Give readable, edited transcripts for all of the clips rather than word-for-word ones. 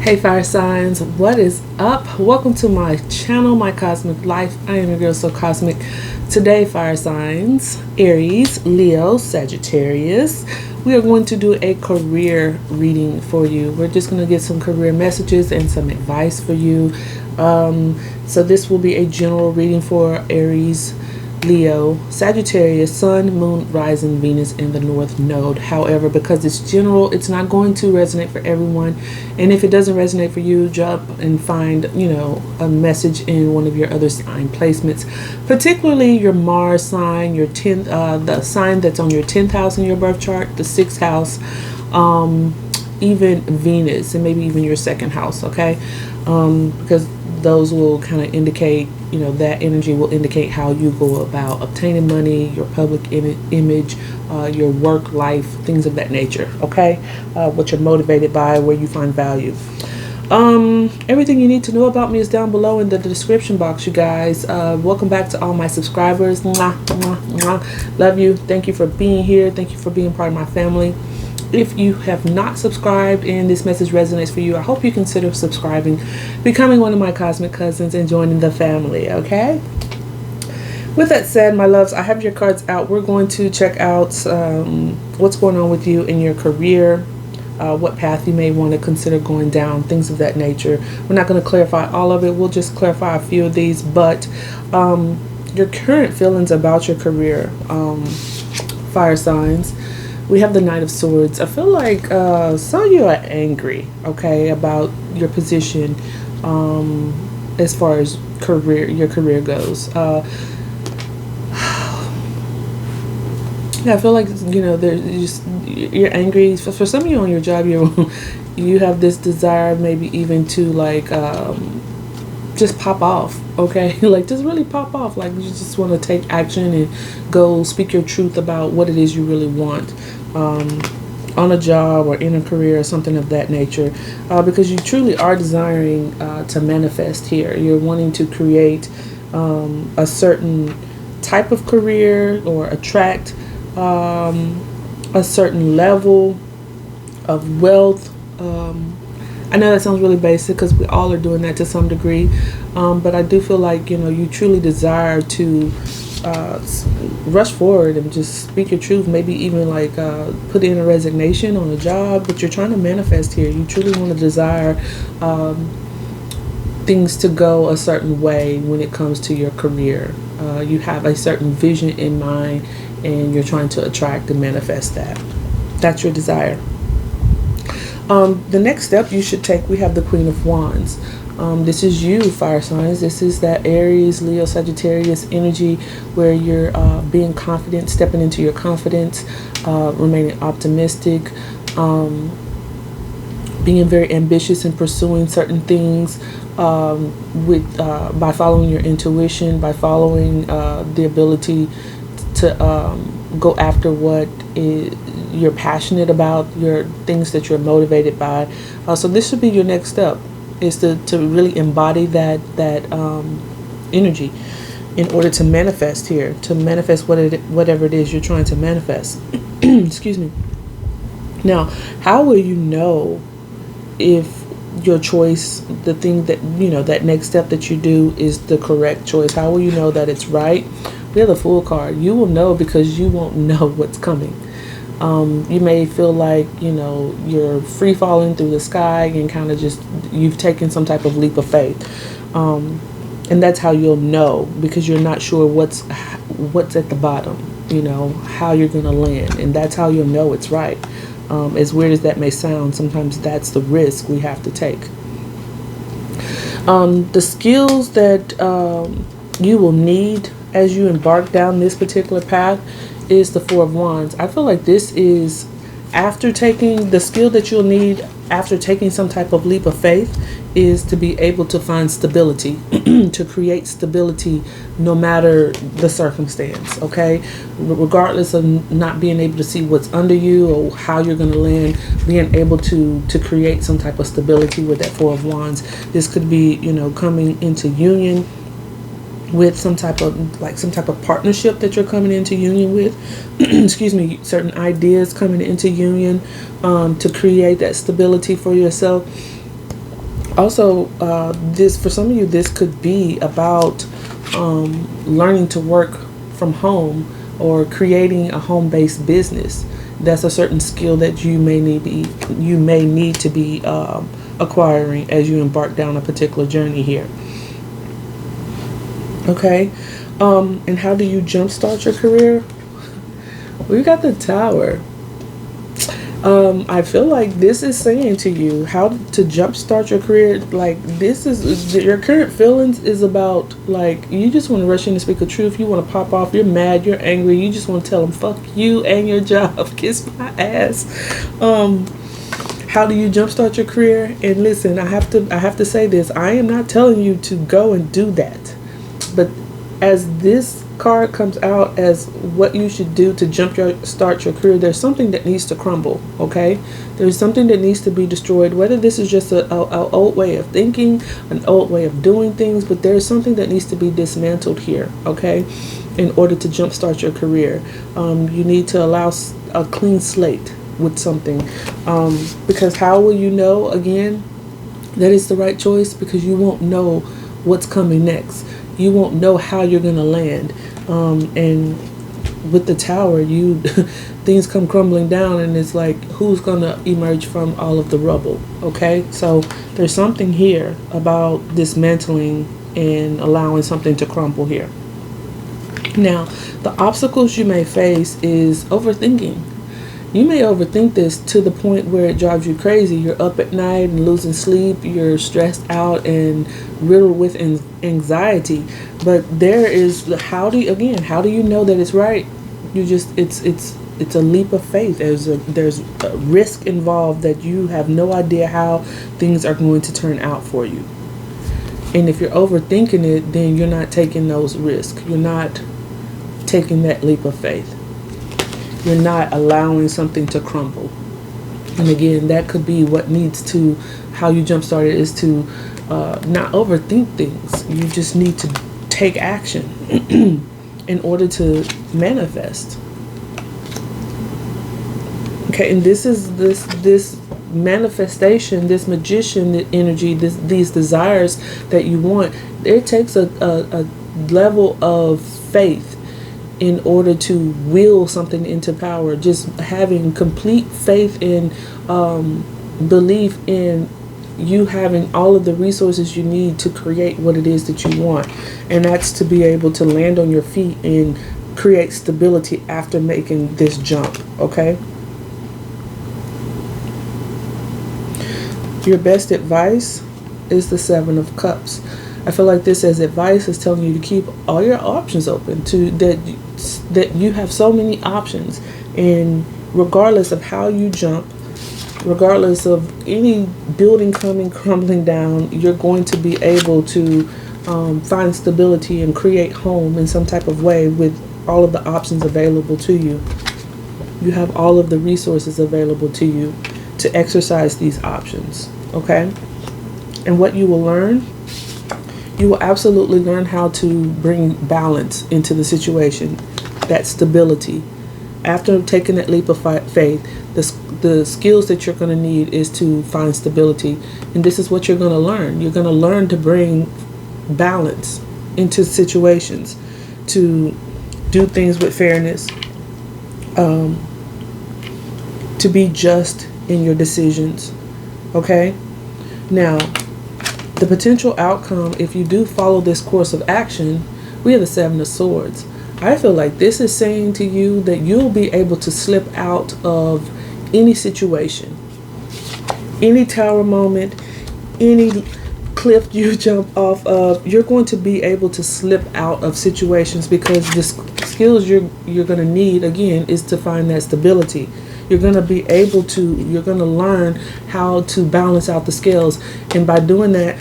Hey fire signs, what is up? Welcome to my channel, My Cosmic Life. I am your girl so cosmic. Today, fire signs, Aries, Leo, Sagittarius. We are going to do a career reading for you. We're just going to get some career messages and some advice for you. So this will be a general reading for Aries, Leo, Sagittarius, Sun, Moon, Rising, Venus in the North Node. However, because it's general, it's not going to resonate for everyone. And if it doesn't resonate for you, jump and find, a message in one of your other sign placements, particularly your Mars sign, your 10th, the sign that's on your 10th house in your birth chart, the 6th house, even Venus, and maybe even your 2nd house, okay? Because those will kind of indicate, that energy will indicate how you go about obtaining money, your public image, your work life, things of that nature, okay? What you're motivated by, where you find value. Everything you need to know about me is down below in the description box, you guys. Welcome back to all my subscribers. Mwah, mwah, mwah. Love you. Thank you for being here. Thank you for being part of my family. If you have not subscribed and this message resonates for you, I hope you consider subscribing, becoming one of my cosmic cousins, and joining the family, okay? With that said, my loves, I have your cards out. We're going to check out what's going on with you in your career, what path you may want to consider going down, things of that nature. We're not going to clarify all of it. We'll just clarify a few of these, but your current feelings about your career, fire signs. We have the Knight of Swords. I feel like some of you are angry, okay, about your position as far as your career goes. Yeah, I feel like, you're angry. For some of you on your job, you have this desire maybe even to just pop off, okay? Like just really pop off. Like you just want to take action and go speak your truth about what it is you really want on a job or in a career or something of that nature, because you truly are desiring to manifest here. You're wanting to create a certain type of career or attract a certain level of wealth. I know that sounds really basic because we all are doing that to some degree, but I do feel like you truly desire to rush forward and just speak your truth, maybe even put in a resignation on a job, but you're trying to manifest here. You truly want to desire things to go a certain way when it comes to your career. You have a certain vision in mind and you're trying to attract and manifest that. That's your desire. The next step you should take, we have the Queen of Wands. This is you, fire signs. This is that Aries, Leo, Sagittarius energy where you're being confident, stepping into your confidence, remaining optimistic, being very ambitious in pursuing certain things by following your intuition, by following the ability to go after what you're passionate about, your things that you're motivated by. So this should be your next step, is to really embody that energy in order to manifest here, to manifest whatever it is you're trying to manifest. Excuse me. Now, how will you know if your choice, the thing that, that next step that you do is the correct choice? How will you know that it's right? We have the Fool card. You will know because you won't know what's coming. You may feel like, you're free falling through the sky and kind of you've taken some type of leap of faith. And that's how you'll know, because you're not sure what's at the bottom, how you're going to land. And that's how you'll know it's right. As weird as that may sound, sometimes that's the risk we have to take. The skills that you will need as you embark down this particular path is the Four of Wands. I feel like this is after taking the skill that you'll need after taking some type of leap of faith is to be able to find stability, to create stability no matter the circumstance, okay? Regardless of not being able to see what's under you or how you're going to land, being able to create some type of stability with that Four of Wands. This could be, coming into union with some type of partnership that you're coming into union with. Excuse me, certain ideas coming into union to create that stability for yourself. Also, this for some of you, this could be about learning to work from home or creating a home-based business. That's a certain skill that you may need to be acquiring as you embark down a particular journey here. Okay, and how do you jumpstart your career? We got the Tower. I feel like this is saying to you how to jumpstart your career. Like, this is your current feelings is about, like, you just want to rush in and speak the truth. You want to pop off. You're mad. You're angry. You just want to tell them fuck you and your job. Kiss my ass. How do you jumpstart your career? And listen, I have to say this. I am not telling you to go and do that, but as this card comes out as what you should do to start your career, there's something that needs to crumble. Okay, there's something that needs to be destroyed, whether this is just a old way of thinking, an old way of doing things, but there's something that needs to be dismantled here. Okay, in order to jumpstart your career, you need to allow a clean slate with something, because how will you know again that it's the right choice? Because you won't know what's coming next. You won't know how you're going to land. And with the Tower, things come crumbling down, and it's like, who's going to emerge from all of the rubble? Okay, so there's something here about dismantling and allowing something to crumble here. Now, the obstacles you may face is overthinking. You may overthink this to the point where it drives you crazy. You're up at night and losing sleep. You're stressed out and riddled with anxiety. But there is, how do you know that it's right? It's a leap of faith. There's a risk involved that you have no idea how things are going to turn out for you. And if you're overthinking it, then you're not taking those risks. You're not taking that leap of faith. You're not allowing something to crumble. And again, that could be what needs to, how you jumpstart it is to not overthink things. You just need to take action in order to manifest. Okay, and this is this manifestation, this magician energy, these desires that you want. It takes a level of faith in order to will something into power. Just having complete faith in belief in you having all of the resources you need to create what it is that you want. And that's to be able to land on your feet and create stability after making this jump. Okay, your best advice is the Seven of Cups. I feel like this as advice is telling you to keep all your options open, that you have so many options, and regardless of how you jump, regardless of any building crumbling down, you're going to be able to find stability and create home in some type of way with all of the options available to you. You have all of the resources available to you to exercise these options. Okay, and what you will learn, you will absolutely learn how to bring balance into the situation, that stability. After taking that leap of faith, the skills that you're going to need is to find stability. And this is what you're going to learn. You're going to learn to bring balance into situations, to do things with fairness, to be just in your decisions. Okay? Now, the potential outcome, if you do follow this course of action, we have the Seven of Swords. I feel like this is saying to you that you'll be able to slip out of any situation, any tower moment, any cliff you jump off of. You're going to be able to slip out of situations because the skills you're going to need, again, is to find that stability. You're going to learn how to balance out the scales. And by doing that,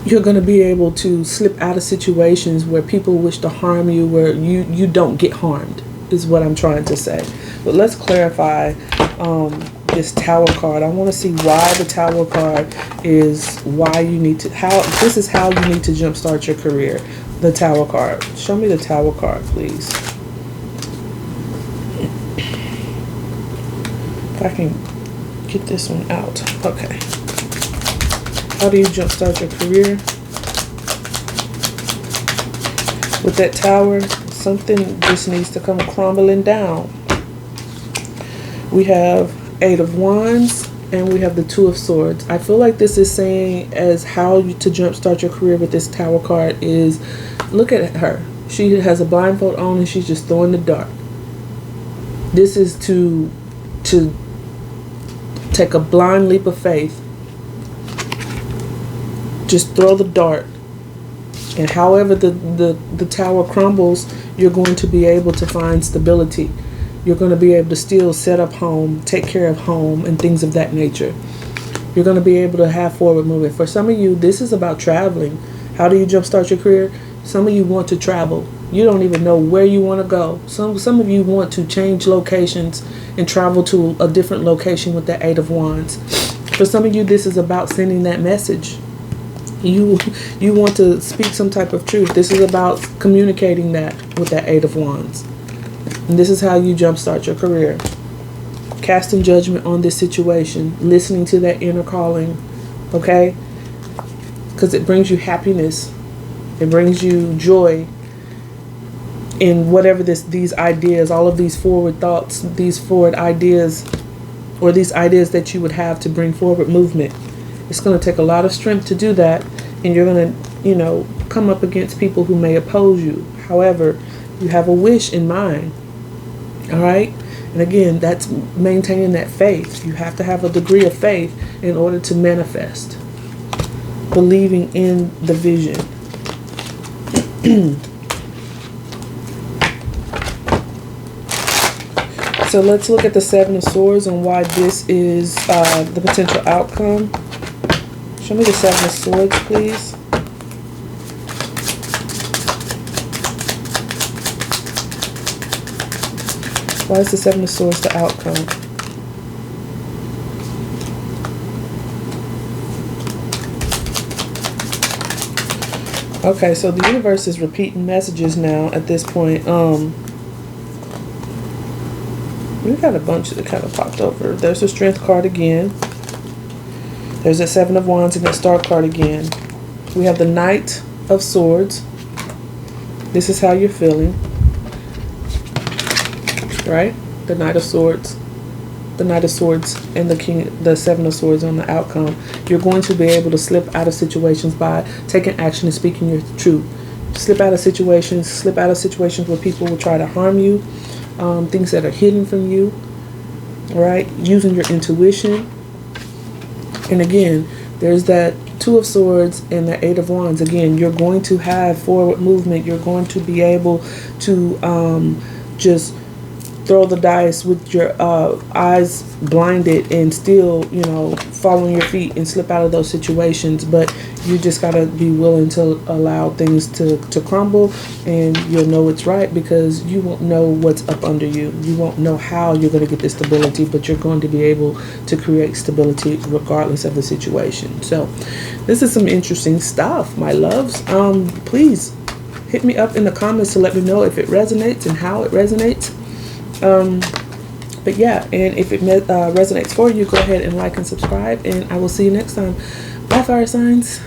you're going to be able to slip out of situations where people wish to harm you, where you don't get harmed, is what I'm trying to say. But let's clarify this Tower card. I want to see why the Tower card is why you need to, this is how you need to jumpstart your career. The Tower card. Show me the Tower card, please. If I can get this one out. Okay. How do you jumpstart your career? With that Tower, something just needs to come crumbling down. We have 8 of Wands and we have the 2 of Swords. I feel like this is saying as how to jumpstart your career with this Tower card is, look at her. She has a blindfold on and she's just throwing the dart. This is to take a blind leap of faith. Just throw the dart. And however the tower crumbles, you're going to be able to find stability. You're going to be able to still set up home, take care of home, and things of that nature. You're going to be able to have forward movement. For some of you, this is about traveling. How do you jumpstart your career? Some of you want to travel. You don't even know where you want to go. Some of you want to change locations and travel to a different location with the 8 of Wands. For some of you, this is about sending that message. You want to speak some type of truth. This is about communicating that with that 8 of Wands. And this is how you jumpstart your career. Casting judgment on this situation. Listening to that inner calling. Okay? Because it brings you happiness. It brings you joy in whatever these ideas, all of these forward thoughts, these forward ideas, or these ideas that you would have to bring forward movement. It's going to take a lot of strength to do that, and you're going to, come up against people who may oppose you. However, you have a wish in mind. All right? And again, that's maintaining that faith. You have to have a degree of faith in order to manifest. Believing in the vision. So let's look at the 7 of Swords and why this is the potential outcome. Show me the 7 of Swords, please. Why is the 7 of Swords the outcome? Okay, so the universe is repeating messages now at this point. We've got a bunch that kind of popped over. There's the Strength card again. There's the 7 of Wands and the Star card again. We have the Knight of Swords. This is how you're feeling. Right? The Knight of Swords. The Knight of Swords and the 7 of Swords on the outcome. You're going to be able to slip out of situations by taking action and speaking your truth. Slip out of situations where people will try to harm you. Things that are hidden from you, right? Using your intuition. And again, there's that 2 of Swords and the 8 of Wands. Again, you're going to have forward movement. You're going to be able to just throw the dice with your eyes blinded and still, fall on your feet and slip out of those situations. But you just got to be willing to allow things to crumble, and you'll know it's right because you won't know what's up under you. You won't know how you're going to get this stability, but you're going to be able to create stability regardless of the situation. So this is some interesting stuff, my loves. Please hit me up in the comments to let me know if it resonates and how it resonates. But yeah, and if it resonates for you, go ahead and like and subscribe, and I will see you next time. Bye, fire signs.